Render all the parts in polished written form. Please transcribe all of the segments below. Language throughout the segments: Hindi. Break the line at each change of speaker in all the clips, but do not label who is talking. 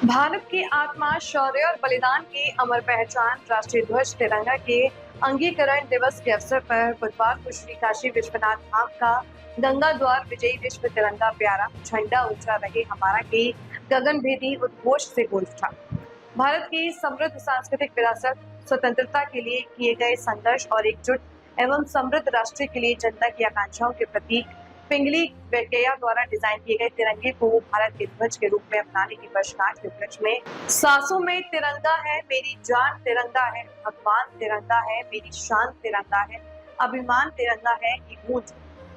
भारत की आत्मा, शौर्य और बलिदान की अमर पहचान राष्ट्रीय ध्वज तिरंगा के अंगीकरण दिवस के अवसर पर बुधवार को श्री काशी विश्वनाथ धाम का गंगा द्वार विजयी विश्व तिरंगा प्यारा झंडा ऊंचा रहे हमारा के गगनभेदी उद्घोष से गूंज उठा। भारत की समृद्ध सांस्कृतिक विरासत, स्वतंत्रता के लिए किए गए संघर्ष और एकजुट एवं समृद्ध राष्ट्र के लिए जनता की आकांक्षाओं के प्रतीक पिंगली वेंकैया द्वारा डिजाइन किए गए तिरंगे को भारत के ध्वज के रूप में अपनाने की वर्षगांठ के उपलक्ष्य में सांसों में तिरंगा है मेरी जान, तिरंगा है भगवान, तिरंगा है मेरी शान, तिरंगा है अभिमान, तिरंगा है की गूंज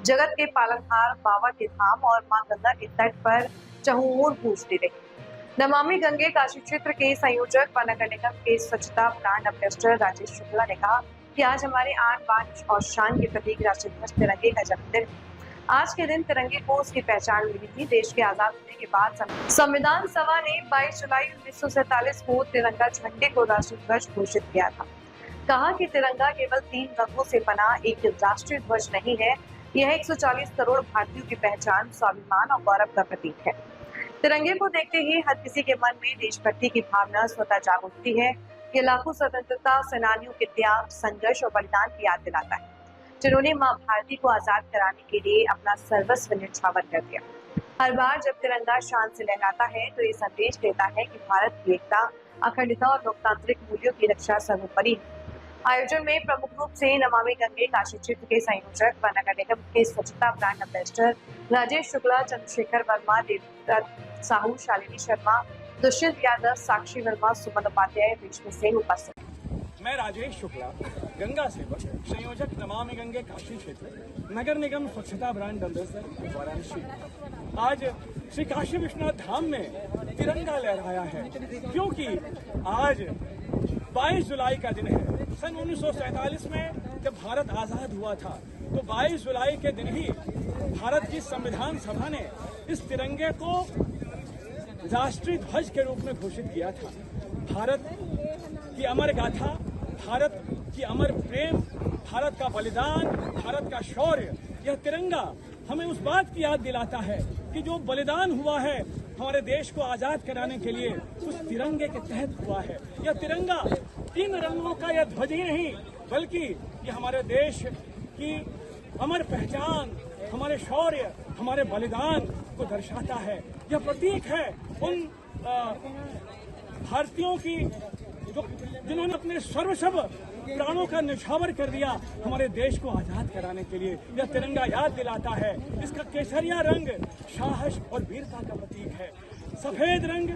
जगत के पालनहार बाबा के धाम और मां गंगा के तट पर चहुओर गूंजती रही। नमामि गंगे काशी क्षेत्र के संयोजक व नगर निगम के स्वच्छता ब्रांड एम्बेसडर राजेश शुक्ला ने कहा कि आज हमारे आन बान और शान के प्रतीक राष्ट्रीय ध्वज तिरंगे का जन्मदिन। आज के दिन तिरंगे को उसकी पहचान मिली थी। देश के आजाद होने के बाद संविधान सभा ने 22 जुलाई 1947 को तिरंगा झंडे को राष्ट्रीय ध्वज घोषित किया था। कहा कि तिरंगा केवल 3 रंगों से बना एक राष्ट्रीय ध्वज नहीं है, यह 140 करोड़ भारतीयों की पहचान, स्वाभिमान और गौरव का प्रतीक है। तिरंगे को देखते ही हर किसी के मन में देशभक्ति की भावना स्वतः जाग उठती है। ये लाखों स्वतंत्रता सेनानियों के त्याग, संघर्ष और बलिदान की याद दिलाता है, जिन्होंने मां भारती को आजाद कराने के लिए अपना सर्वस्व न्यौछावर कर दिया। हर बार जब तिरंगा शान से लहराता है तो ये संदेश देता है कि भारत की एकता, अखंडता और लोकतांत्रिक मूल्यों की रक्षा सर्वोपरि है। आयोजन में प्रमुख रूप से नमामि गंगे काशी क्षेत्र के संयोजक व नगर निगम के स्वच्छता ब्रांड एम्बेसडर राजेश शुक्ला, चंद्रशेखर वर्मा, देवदत्त साहू, शालिनी शर्मा, दुष्यंत यादव, साक्षी वर्मा, सुमन उपाध्याय, रेशमी सिंह उपस्थित।
मैं राजेश शुक्ला, गंगा सेवक, संयोजक नमामि गंगे काशी क्षेत्र, नगर निगम स्वच्छता ब्रांड एम्बेसडर वाराणसी। आज श्री काशी विश्वनाथ धाम में तिरंगा लहराया है क्योंकि आज 22 जुलाई का दिन है। सन 1947 में जब भारत आजाद हुआ था तो 22 जुलाई के दिन ही भारत की संविधान सभा ने इस तिरंगे को राष्ट्रीय ध्वज के रूप में घोषित किया था। भारत की अमर गाथा, भारत की अमर प्रेम, भारत का बलिदान, भारत का शौर्य, यह तिरंगा हमें उस बात की याद दिलाता है कि जो बलिदान हुआ है हमारे देश को आजाद कराने के लिए, उस तिरंगे के तहत हुआ है। यह तिरंगा 3 रंगों का यह ध्वज ही नहीं बल्कि यह हमारे देश की अमर पहचान, हमारे शौर्य, हमारे बलिदान को दर्शाता है। यह प्रतीक है उन भारतीयों की जिन्होंने अपने सर्वस्व प्राणों का न्यौछावर कर दिया हमारे देश को आजाद कराने के लिए। यह तिरंगा याद दिलाता है। इसका केसरिया रंग साहस और वीरता का प्रतीक है, सफेद रंग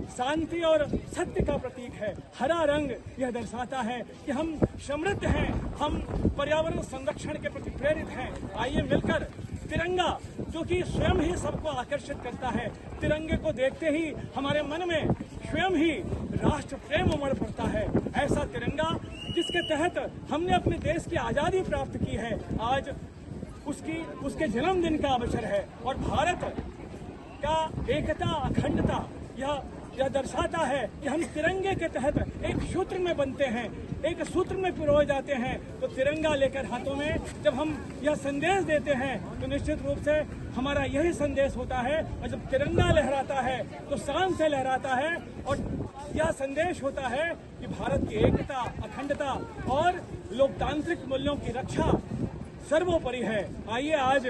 शांति और सत्य का प्रतीक है, हरा रंग यह दर्शाता है कि हम समृद्ध हैं, हम पर्यावरण संरक्षण के प्रति प्रेरित हैं। आइए मिलकर तिरंगा, जो कि स्वयं ही सबको आकर्षित करता है, तिरंगे को देखते ही हमारे मन में स्वयं ही राष्ट्र प्रेम उमड़ पड़ता है। ऐसा तिरंगा जिसके तहत हमने अपने देश की आजादी प्राप्त की है, आज उसके जन्मदिन का अवसर है और भारत का एकता, अखंडता यह दर्शाता है कि हम तिरंगे के तहत एक सूत्र में बनते हैं, एक सूत्र में पिरोए जाते हैं। तो तिरंगा लेकर हाथों में जब हम यह संदेश देते हैं तो निश्चित रूप से हमारा यही संदेश होता है। और जब तिरंगा लहराता है तो शान से लहराता है और यह संदेश होता है कि भारत की एकता, अखंडता और लोकतांत्रिक मूल्यों की रक्षा सर्वोपरि है। आइए आज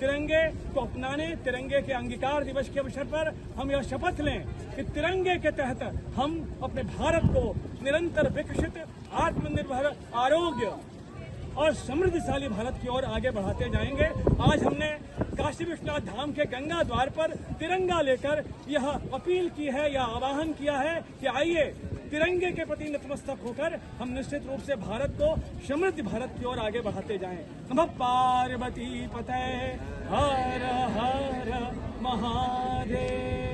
तिरंगे को अपनाने, तिरंगे के अंगीकार दिवस के अवसर पर हम यह शपथ लें कि तिरंगे के तहत हम अपने भारत को निरंतर विकसित, आत्मनिर्भर, आरोग्य और समृद्धशाली भारत की ओर आगे बढ़ाते जाएंगे। आज हमने काशी विश्वनाथ धाम के गंगा द्वार पर तिरंगा लेकर यह अपील की है, यह आह्वान किया है कि आइए तिरंगे के प्रति नतमस्तक होकर हम निश्चित रूप से भारत को समृद्ध भारत की ओर आगे बढ़ाते जाएं। नमः पार्वती पते हर हर महादेव।